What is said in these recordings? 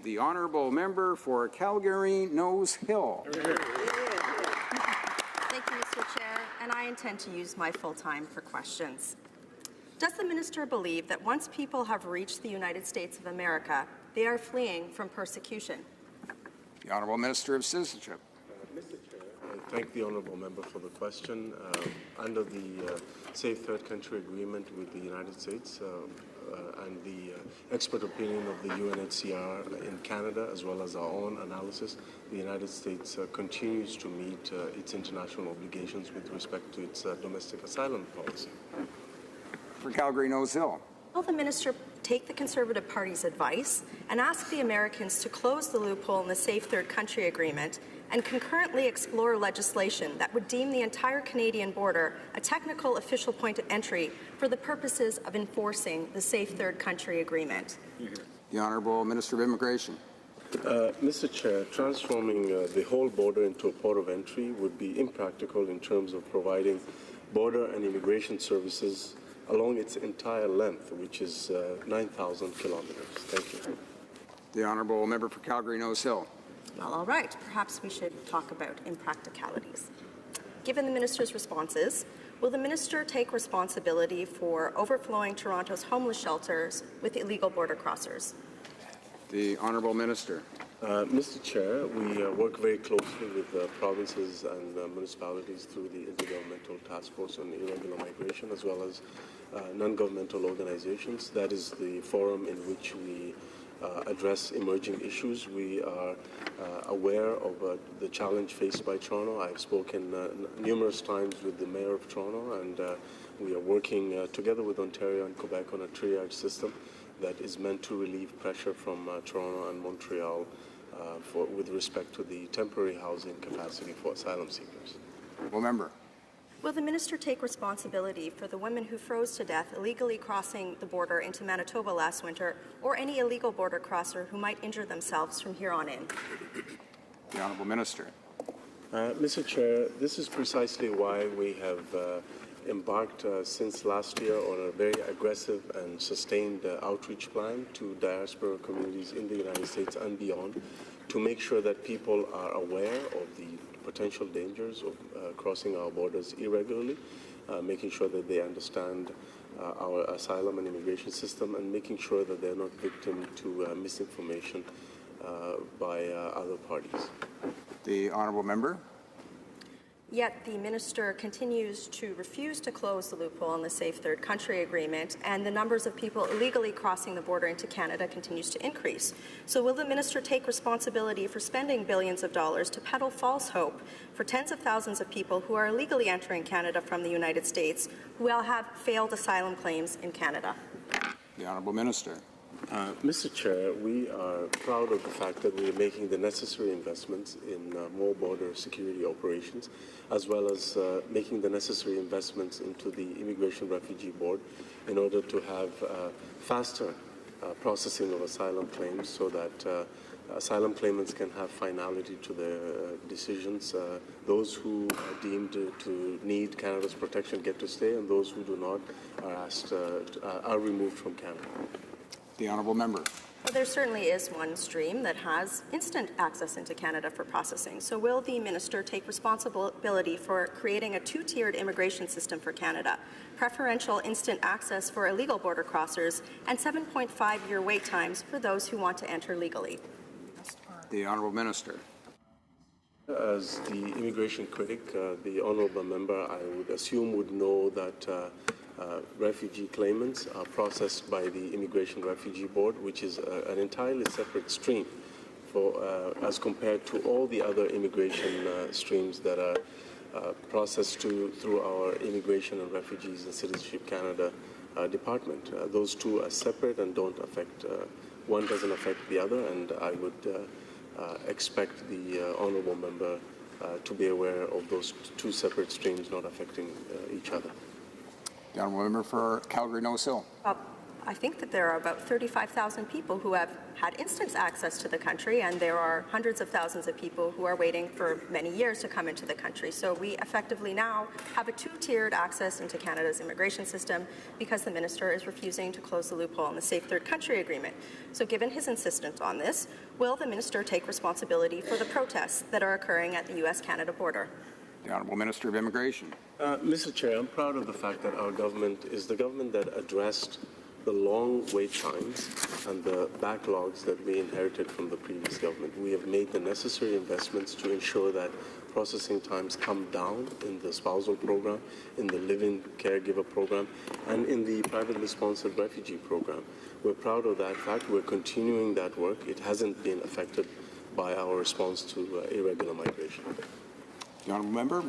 The honourable member for Calgary Nose Hill. Thank you, Mr. Chair, and I intend to use my full time for questions. Does the minister believe that once people have reached the United States of America, they are fleeing from persecution? The Honourable Minister of Citizenship. Mr. Chair, I thank the honourable member for the question. Under the Safe Third Country Agreement with the United States and the expert opinion of the UNHCR in Canada, as well as our own analysis, the United States continues to meet its international obligations with respect to its domestic asylum policy. For Calgary Nose Hill. Will the minister take the Conservative Party's advice and ask the Americans to close the loophole in the Safe Third Country Agreement and concurrently explore legislation that would deem the entire Canadian border a technical official point of entry for the purposes of enforcing the Safe Third Country Agreement? The Honourable Minister of Immigration. Mr. Chair, transforming the whole border into a port of entry would be impractical in terms of providing border and immigration services along its entire length, which is 9,000 kilometers. Thank you. The Honourable Member for Calgary Nose Hill. Well, all right. Perhaps we should talk about impracticalities. Given the minister's responses, will the minister take responsibility for overflowing Toronto's homeless shelters with illegal border crossers? The Honourable Minister. Mr. Chair, we work very closely with provinces and municipalities through the Intergovernmental Task Force on Irregular Migration, as well as non-governmental organizations. That is the forum in which we address emerging issues. We are aware of the challenge faced by Toronto. I've spoken numerous times with the Mayor of Toronto, and we are working together with Ontario and Quebec on a triage system that is meant to relieve pressure from Toronto and Montreal with respect to the temporary housing capacity for asylum seekers. Member. Will the minister take responsibility for the women who froze to death illegally crossing the border into Manitoba last winter, or any illegal border crosser who might injure themselves from here on in? The Honourable Minister. Mr. Chair, this is precisely why we have embarked since last year on a very aggressive and sustained outreach plan to diaspora communities in the United States and beyond, to make sure that people are aware of the potential dangers of crossing our borders irregularly, making sure that they understand our asylum and immigration system, and making sure that they're not victim to misinformation by other parties. The Honourable Member. Yet the minister continues to refuse to close the loophole in the Safe Third Country Agreement, and the numbers of people illegally crossing the border into Canada continues to increase. So will the minister take responsibility for spending billions of dollars to peddle false hope for tens of thousands of people who are illegally entering Canada from the United States, who will have failed asylum claims in Canada? The Honourable Minister. Mr. Chair, we are proud of the fact that we are making the necessary investments in more border security operations, as well as making the necessary investments into the Immigration Refugee Board in order to have faster processing of asylum claims, so that asylum claimants can have finality to their decisions. Those who are deemed to need Canada's protection get to stay, and those who do not are removed from Canada. The Honourable Member. Well, there certainly is one stream that has instant access into Canada for processing. So will the minister take responsibility for creating a two-tiered immigration system for Canada, preferential instant access for illegal border crossers, and 7.5-year wait times for those who want to enter legally? The Honourable Minister. As the immigration critic, the honourable member, I would assume, would know that refugee claimants are processed by the Immigration Refugee Board, which is an entirely separate stream as compared to all the other immigration streams that are processed through our Immigration and Refugees and Citizenship Canada department. Those two are separate and don't affect, one doesn't affect the other, and I would expect the honourable member to be aware of those two separate streams not affecting each other. The Honourable Member for Calgary Nose Hill. I think that there are about 35,000 people who have had instant access to the country, and there are hundreds of thousands of people who are waiting for many years to come into the country. So we effectively now have a two-tiered access into Canada's immigration system because the minister is refusing to close the loophole in the Safe Third Country Agreement. So given his insistence on this, will the minister take responsibility for the protests that are occurring at the U.S.-Canada border? The Honourable Minister of Immigration. Mr. Chair, I'm proud of the fact that our government is the government that addressed the long wait times and the backlogs that we inherited from the previous government. We have made the necessary investments to ensure that processing times come down in the spousal program, in the live-in caregiver program, and in the privately sponsored refugee program. We're proud of that fact. We're continuing that work. It hasn't been affected by our response to irregular migration. The Honourable Member.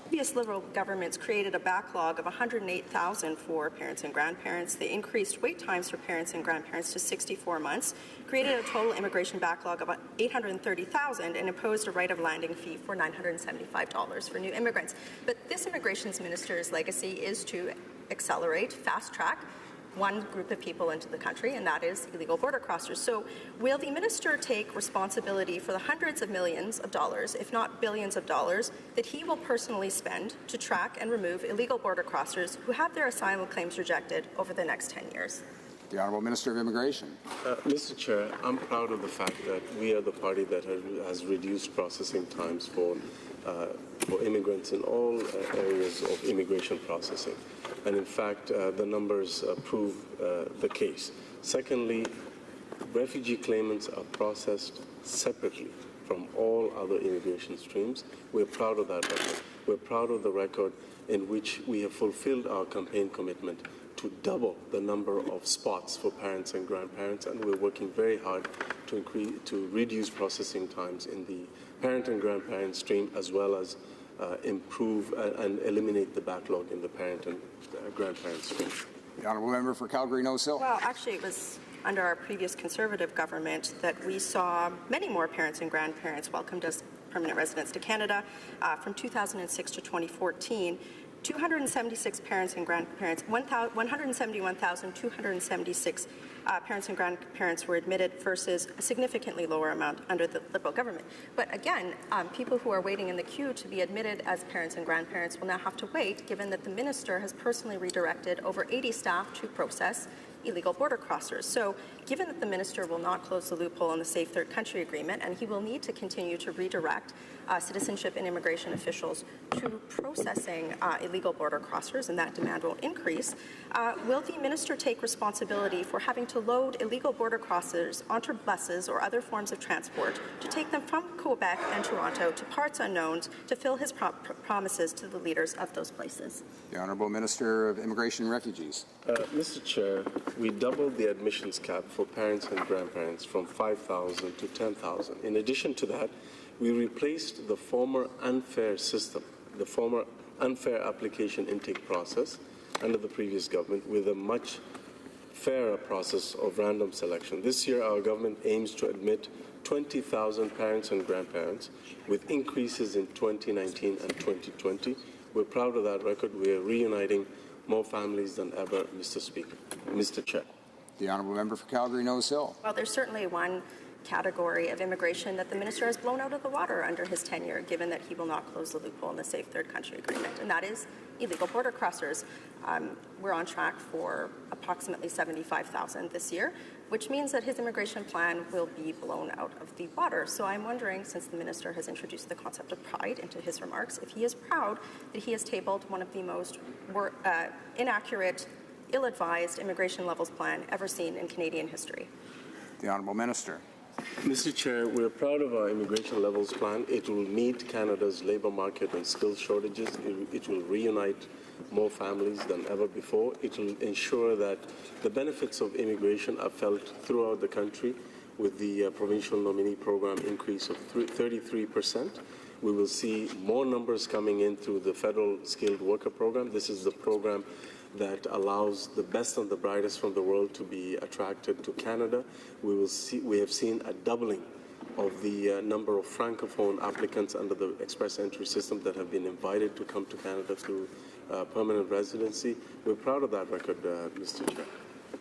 Previous Liberal governments created a backlog of 108,000 for parents and grandparents. They increased wait times for parents and grandparents to 64 months, created a total immigration backlog of 830,000, and imposed a right of landing fee for $975 for new immigrants. But this immigration minister's legacy is to accelerate, fast-track one group of people into the country, and that is illegal border crossers. So will the minister take responsibility for the hundreds of millions of dollars, if not billions of dollars, that he will personally spend to track and remove illegal border crossers who have their asylum claims rejected over the next 10 years? The Honourable Minister of Immigration. Mr. Chair, I'm proud of the fact that we are the party that has reduced processing times for immigrants in all areas of immigration processing. And in fact, the numbers prove the case. Secondly, refugee claimants are processed separately from all other immigration streams. We're proud of that record. We're proud of the record in which we have fulfilled our campaign commitment to double the number of spots for parents and grandparents, and we're working very hard to reduce processing times in the parent and grandparent stream, as well as improve and eliminate the backlog in the parent and grandparent stream. The Honourable Member for Calgary-Nose Hill. Well, actually, it was under our previous Conservative government that we saw many more parents and grandparents welcomed as permanent residents to Canada. From 2006 to 2014, 276 parents and grandparents, 171,276 parents and grandparents were admitted versus a significantly lower amount under the Liberal government. But again, people who are waiting in the queue to be admitted as parents and grandparents will now have to wait, given that the minister has personally redirected over 80 staff to process illegal border crossers. So given that the minister will not close the loophole in the Safe Third Country Agreement, and he will need to continue to redirect citizenship and immigration officials to processing illegal border crossers, and that demand will increase, will the minister take responsibility for having to load illegal border crossers onto buses or other forms of transport to take them from Quebec and Toronto to parts unknowns to fill his promises to the leaders of those places? The Honourable Minister of Immigration and Refugees. Mr. Chair, we doubled the admissions cap for parents and grandparents from 5,000 to 10,000. In addition to that, we replaced the former unfair system, the former unfair application intake process under the previous government, with a much fairer process of random selection. This year, our government aims to admit 20,000 parents and grandparents, with increases in 2019 and 2020. We're proud of that record. We are reuniting more families than ever, Mr. Speaker. Mr. Chair. The Honourable Member for Calgary-Nose Hill. Well, there's certainly one category of immigration that the minister has blown out of the water under his tenure, given that he will not close the loophole in the Safe Third Country Agreement, and that is illegal border crossers. We're on track for approximately 75,000 this year, which means that his immigration plan will be blown out of the water. So I'm wondering, since the minister has introduced the concept of pride into his remarks, if he is proud that he has tabled one of the most inaccurate, ill-advised immigration levels plan ever seen in Canadian history. The Honourable Minister. Mr. Chair, we're proud of our immigration levels plan. It will meet Canada's labour market and skills shortages. It will reunite more families than ever before. It will ensure that the benefits of immigration are felt throughout the country, with the provincial nominee program increase of 33%. We will see more numbers coming in through the federal skilled worker program. This is the program that allows the best and the brightest from the world to be attracted to Canada. We have seen a doubling of the number of francophone applicants under the express entry system that have been invited to come to Canada through permanent residency. We're proud of that record, Mr. Chair.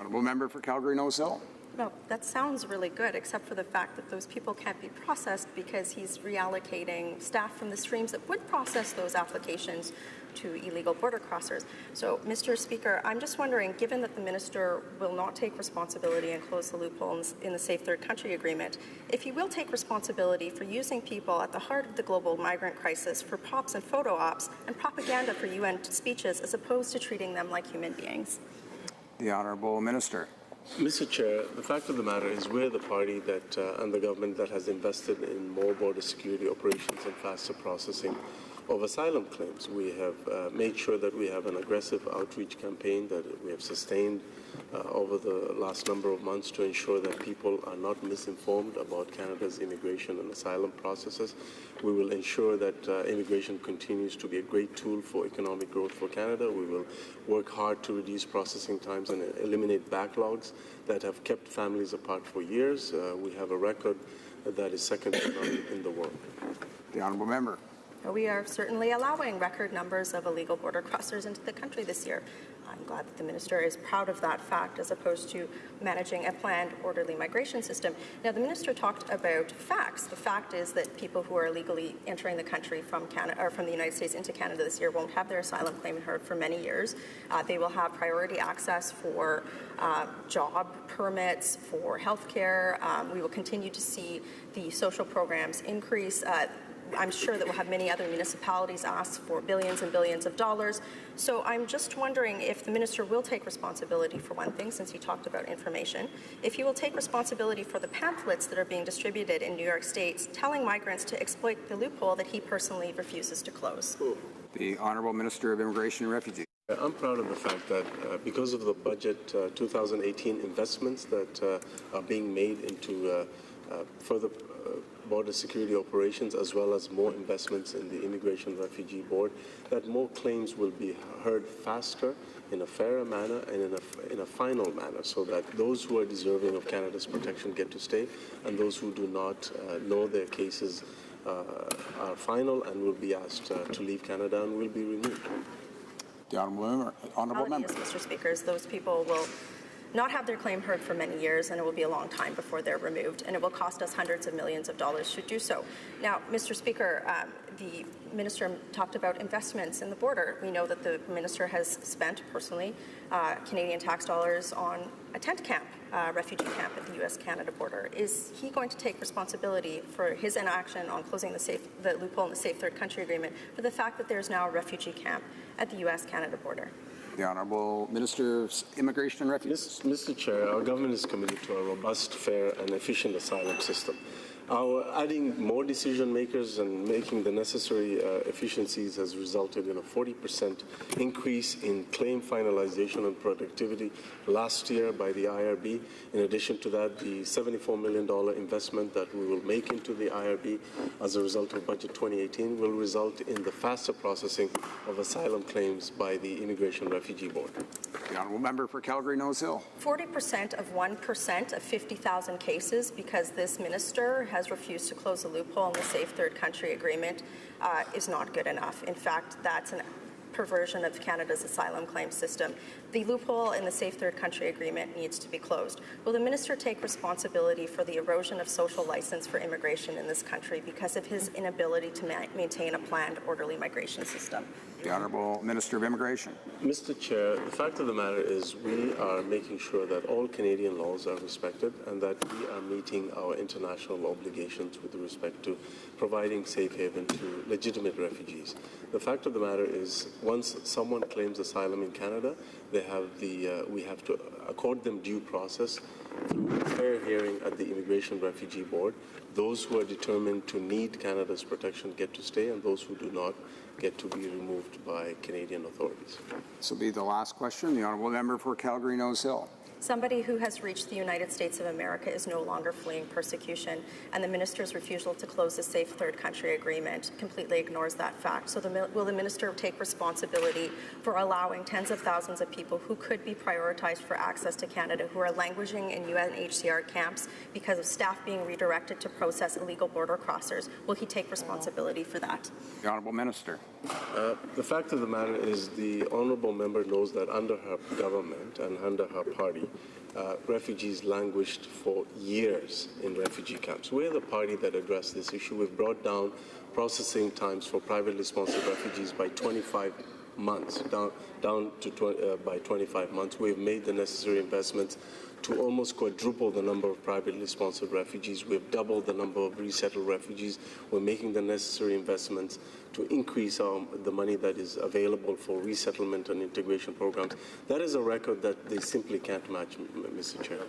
Honourable member for Calgary Nose Hill. Well, that sounds really good, except for the fact that those people can't be processed because he's reallocating staff from the streams that would process those applications to illegal border crossers. So, Mr. Speaker, I'm just wondering, given that the minister will not take responsibility and close the loophole in the Safe Third Country Agreement, if he will take responsibility for using people at the heart of the global migrant crisis for props and photo ops and propaganda for UN speeches as opposed to treating them like human beings. The Honourable Minister. Mr. Chair, the fact of the matter is we're the party that and the government that has invested in more border security operations and faster processing of asylum claims. We have made sure that we have an aggressive outreach campaign that we have sustained over the last number of months to ensure that people are not misinformed about Canada's immigration and asylum processes. We will ensure that immigration continues to be a great tool for economic growth for Canada. We will work hard to reduce processing times and eliminate backlogs that have kept families apart for years. We have a record that is second to none in the world. The Honourable member. We are certainly allowing record numbers of illegal border crossers into the country this year. I'm glad that the minister is proud of that fact as opposed to managing a planned orderly migration system. Now, the minister talked about facts. The fact is that people who are illegally entering the country from Canada or from the United States into Canada this year won't have their asylum claim heard for many years. They will have priority access for job permits, for health care. We will continue to see the social programs increase. I'm sure that we'll have many other municipalities ask for billions and billions of dollars. So I'm just wondering if the minister will take responsibility for one thing, since he talked about information, if he will take responsibility for the pamphlets that are being distributed in New York State telling migrants to exploit the loophole that he personally refuses to close. The Honourable Minister of Immigration and Refugee. I'm proud of the fact that because of the budget 2018 investments that are being made into further border security operations, as well as more investments in the Immigration Refugee Board, that more claims will be heard faster, in a fairer manner, and in a final manner, so that those who are deserving of Canada's protection get to stay, and those who do not know their cases are final and will be asked to leave Canada and will be removed. The Honourable member. Mr. Speaker, those people will not have their claim heard for many years, and it will be a long time before they're removed, and it will cost us hundreds of millions of dollars to do so. Now, Mr. Speaker, the minister talked about investments in the border. We know that the minister has spent personally Canadian tax dollars on a tent camp, refugee camp at the U.S.-Canada border. Is he going to take responsibility for his inaction on closing the loophole in the Safe Third Country Agreement for the fact that there's now a refugee camp at the U.S.-Canada border? The Honourable Minister of Immigration and Refugee. Mr. Chair, our government is committed to a robust, fair and efficient asylum system. Our adding more decision makers and making the necessary efficiencies has resulted in a 40% increase in claim finalization and productivity last year by the IRB. In addition to that, the $74 million investment that we will make into the IRB as a result of Budget 2018 will result in the faster processing of asylum claims by the Immigration Refugee Board. The Honourable Member for Calgary Nose Hill. 40% of 1% of 50,000 cases, because this minister has refused to close the loophole in the Safe Third Country Agreement, is not good enough. In fact, that's a perversion of Canada's asylum claim system. The loophole in the Safe Third Country Agreement needs to be closed. Will the minister take responsibility for the erosion of social license for immigration in this country because of his inability to maintain a planned, orderly migration system? The Honourable Minister of Immigration. Mr. Chair, the fact of the matter is we are making sure that all Canadian laws are respected and that we are meeting our international obligations with respect to providing safe haven to legitimate refugees. The fact of the matter is once someone claims asylum in Canada, they have we have to accord them due process through a fair hearing at the Immigration Refugee Board. Those who are determined to need Canada's protection get to stay, and those who do not get to be removed by Canadian authorities. This will be the last question. The Honourable Member for Calgary Nose Hill. Somebody who has reached the United States of America is no longer fleeing persecution, and the minister's refusal to close the Safe Third Country Agreement completely ignores that fact. So will the minister take responsibility for allowing tens of thousands of people who could be prioritized for access to Canada, who are languishing in UNHCR camps because of staff being redirected to process illegal border crossers? Will he take responsibility for that? The Honourable Minister. The fact of the matter is the honourable member knows that under her government and under her party, refugees languished for years in refugee camps. We're the party that addressed this issue. We've brought down processing times for privately sponsored refugees by 25 months, down to by 25 months. We've made the necessary investments to almost quadruple the number of privately sponsored refugees. We've doubled the number of resettled refugees. We're making the necessary investments to increase the money that is available for resettlement and integration programs. That is a record that they simply can't match, Mr. Chair.